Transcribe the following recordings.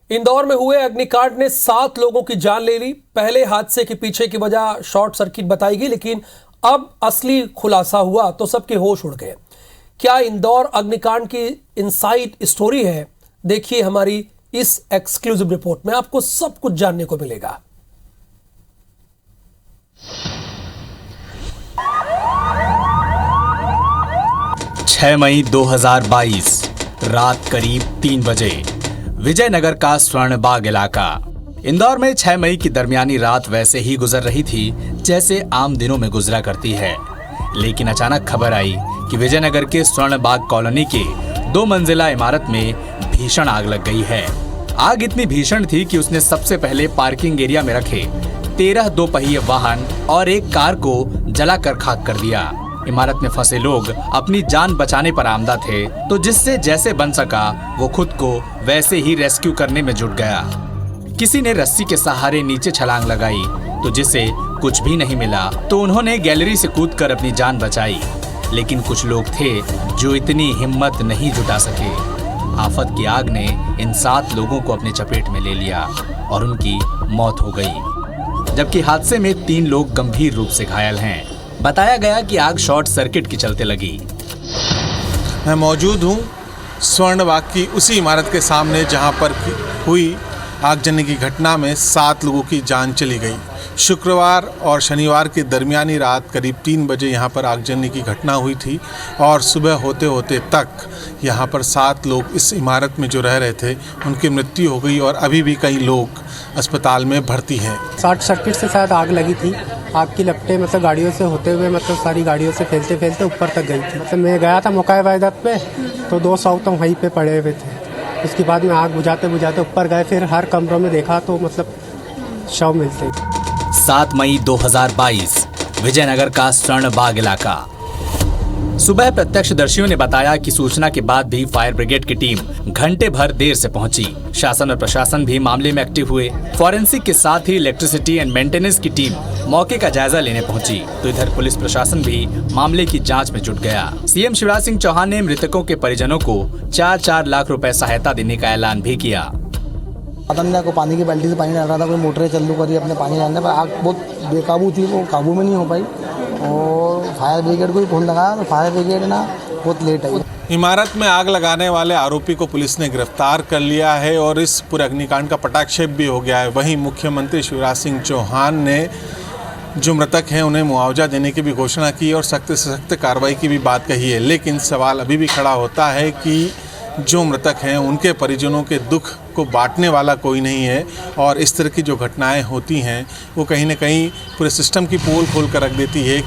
इंदौर में हुए अग्निकांड ने 7 लोगों की जान ले ली। पहले हादसे के पीछे की वजह शॉर्ट सर्किट बताई गई, लेकिन अब असली खुलासा हुआ तो सबके होश उड़ गए। क्या इंदौर अग्निकांड की इनसाइड स्टोरी है? देखिए हमारी इस एक्सक्लूसिव रिपोर्ट में, आपको सब कुछ जानने को मिलेगा। मई 2022 रात करीब 3 बजे विजयनगर का स्वर्णबाग इलाका। इंदौर में 6 मई की दरमियानी रात वैसे ही गुजर रही थी जैसे आम दिनों में गुजरा करती है, लेकिन अचानक खबर आई कि विजयनगर के स्वर्णबाग कॉलोनी के 2 मंजिला इमारत में भीषण आग लग गई है। आग इतनी भीषण थी कि उसने सबसे पहले पार्किंग एरिया में रखे 13 2 पहिए वाहन और एक कार को जलाकर खाक कर दिया। इमारत में फंसे लोग अपनी जान बचाने पर आमदा थे, तो जिससे जैसे बन सका वो खुद को वैसे ही रेस्क्यू करने में जुट गया। किसी ने रस्सी के सहारे नीचे छलांग लगाई, तो जिसे कुछ भी नहीं मिला तो उन्होंने गैलरी से कूदकर अपनी जान बचाई। लेकिन कुछ लोग थे जो इतनी हिम्मत नहीं जुटा सके। आफत की आग ने इन 7 लोगों को अपने चपेट में ले लिया और उनकी मौत हो गई, जबकि हादसे में 3 लोग गंभीर रूप से घायल हैं। बताया गया कि आग शॉर्ट सर्किट के चलते लगी। मैं मौजूद हूँ स्वर्णबाग की उसी इमारत के सामने जहाँ पर हुई आगजनी की घटना में 7 लोगों की जान चली गई। शुक्रवार और शनिवार की दरमियानी रात करीब 3 बजे यहाँ पर आगजनी की घटना हुई थी और सुबह होते होते तक यहाँ पर 7 लोग इस इमारत में जो रह रहे थे उनकी मृत्यु हो गई और अभी भी कई लोग अस्पताल में भर्ती हैं। शॉर्ट सर्किट से शायद आग लगी थी। आग की लपटें मतलब गाड़ियों से होते हुए सारी गाड़ियों से फैलते फैलते ऊपर तक गई थी। मैं गया था मौका वायदात पे, तो 2 शव तो वहीं पे पड़े हुए थे। उसके बाद में आग बुझाते बुझाते ऊपर गए, फिर हर कमरों में देखा तो शव मिलते। 7 मई 2022 विजयनगर का स्वर्णबाग इलाका। सुबह प्रत्यक्षदर्शियों ने बताया कि सूचना के बाद भी फायर ब्रिगेड की टीम घंटे भर देर से पहुंची। शासन और प्रशासन भी मामले में एक्टिव हुए। फॉरेंसिक के साथ ही इलेक्ट्रिसिटी एंड मेंटेनेंस की टीम मौके का जायजा लेने पहुंची, तो इधर पुलिस प्रशासन भी मामले की जांच में जुट गया। सीएम शिवराज सिंह चौहान ने मृतकों के परिजनों को 4-4 लाख रुपए सहायता देने का ऐलान भी किया। को पानी की बाल्टी से पानी डाल रहा था, कोई मोटरें चालू करी अपने पानी डालने पर, आग बहुत बेकाबू थी, वो काबू में नहीं हो पाई और फायर ब्रिगेड को ही फोन लगाया तो फायर ब्रिगेड ना बहुत लेट आई। इमारत में आग लगाने वाले आरोपी को पुलिस ने गिरफ्तार कर लिया है और इस पूरे अग्निकांड का पटाक्षेप भी हो गया है। वहीं मुख्यमंत्री शिवराज सिंह चौहान ने जो मृतक हैं उन्हें मुआवजा देने की भी घोषणा की और सख्त से सख्त कार्रवाई की भी बात कही है। लेकिन सवाल अभी भी खड़ा होता है कि जो मृतक हैं उनके परिजनों के दुख को बांटने वाला कोई नहीं है और इस तरह की जो घटनाएं होती हैं वो कहीं न कहीं पूरे सिस्टम की पोल खोल कर रख देती है।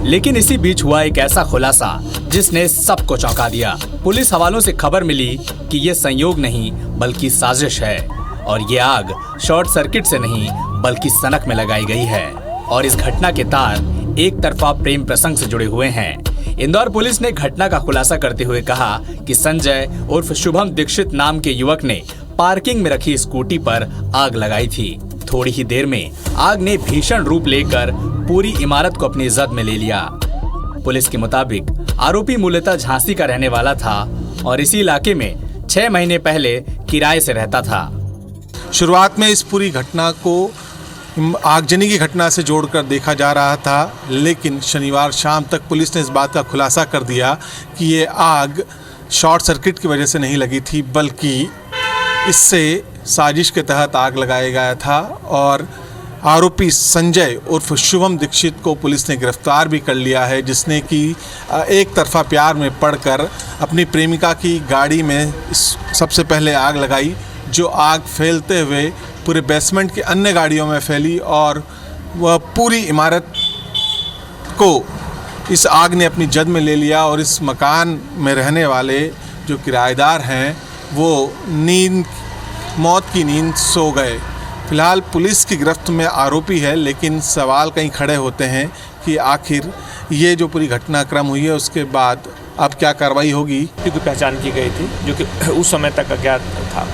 लेकिन इसी बीच हुआ एक ऐसा खुलासा जिसने सबको चौंका दिया। पुलिस हवालों से खबर मिली कि ये संयोग नहीं बल्कि साजिश है और ये आग शॉर्ट सर्किट से नहीं बल्कि सनक में लगाई गई है और इस घटना के तार एक तरफा प्रेम प्रसंग से जुड़े हुए हैं। इंदौर पुलिस ने घटना का खुलासा करते हुए कहा कि संजय उर्फ शुभम दीक्षित नाम के युवक ने पार्किंग में रखी स्कूटी पर आग लगाई थी। थोड़ी ही देर में आग ने भीषण रूप लेकर पूरी इमारत को अपनी जद में ले लिया। पुलिस के मुताबिक आरोपी मूलतः झांसी का रहने वाला था और इसी इलाके में 6 महीने पहले किराए से रहता था। शुरुआत में इस पूरी घटना को आगजनी की घटना से जोड़कर देखा जा रहा था, लेकिन शनिवार शाम तक पुलिस ने इस बात का खुलासा कर दिया कि ये आग शॉर्ट सर्किट की वजह से नहीं लगी थी बल्कि इससे साजिश के तहत आग लगाया गया था और आरोपी संजय उर्फ शुभम दीक्षित को पुलिस ने गिरफ्तार भी कर लिया है, जिसने कि एक तरफा प्यार में पड़कर अपनी प्रेमिका की गाड़ी में सबसे पहले आग लगाई, जो आग फैलते हुए पूरे बेसमेंट की अन्य गाड़ियों में फैली और वह पूरी इमारत को इस आग ने अपनी जद में ले लिया और इस मकान में रहने वाले जो किराएदार हैं वो मौत की नींद सो गए। फिलहाल पुलिस की गिरफ्त में आरोपी है, लेकिन सवाल कहीं खड़े होते हैं कि आखिर ये जो पूरी घटनाक्रम हुई है उसके बाद अब क्या कार्रवाई होगी। की पहचान की गई थी जो कि उस समय तक अज्ञात था।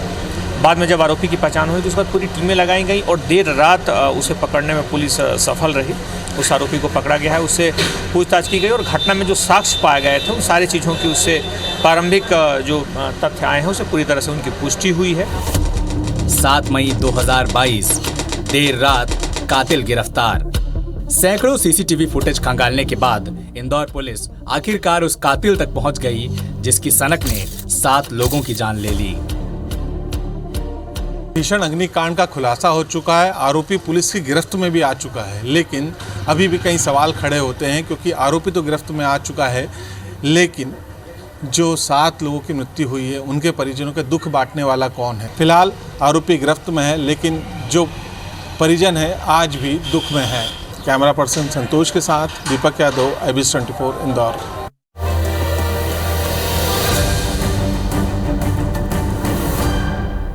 बाद में जब आरोपी की पहचान हुई तो उसके बाद पूरी टीमें लगाई गई और देर रात उसे पकड़ने में पुलिस सफल रही। उस आरोपी को पकड़ा गया है, उससे पूछताछ की गई और घटना में जो साक्ष्य पाए गए थे उन सारी चीज़ों की उससे प्रारंभिक जो तथ्य आए हैं उसे पूरी तरह से उनकी पुष्टि हुई है। 7 मई 2022 देर रात कातिल गिरफ्तार। सैकड़ों सीसीटीवी फुटेज खंगालने के बाद इंदौर पुलिस आखिरकार उस कातिल तक पहुंच गई जिसकी सनक ने 7 लोगों की जान ले ली। भीषण अग्निकांड का खुलासा हो चुका है, आरोपी पुलिस की गिरफ्त में भी आ चुका है, लेकिन अभी भी कई सवाल खड़े होते हैं क्योंकि आरोपी तो गिरफ्त में आ चुका है, लेकिन जो 7 लोगों की मृत्यु हुई है उनके परिजनों के दुख बांटने वाला कौन है। फिलहाल आरोपी गिरफ्त में है, लेकिन जो परिजन है आज भी दुख में है। कैमरा पर्सन संतोष के साथ दीपक यादव, IBS 24 इंदौर।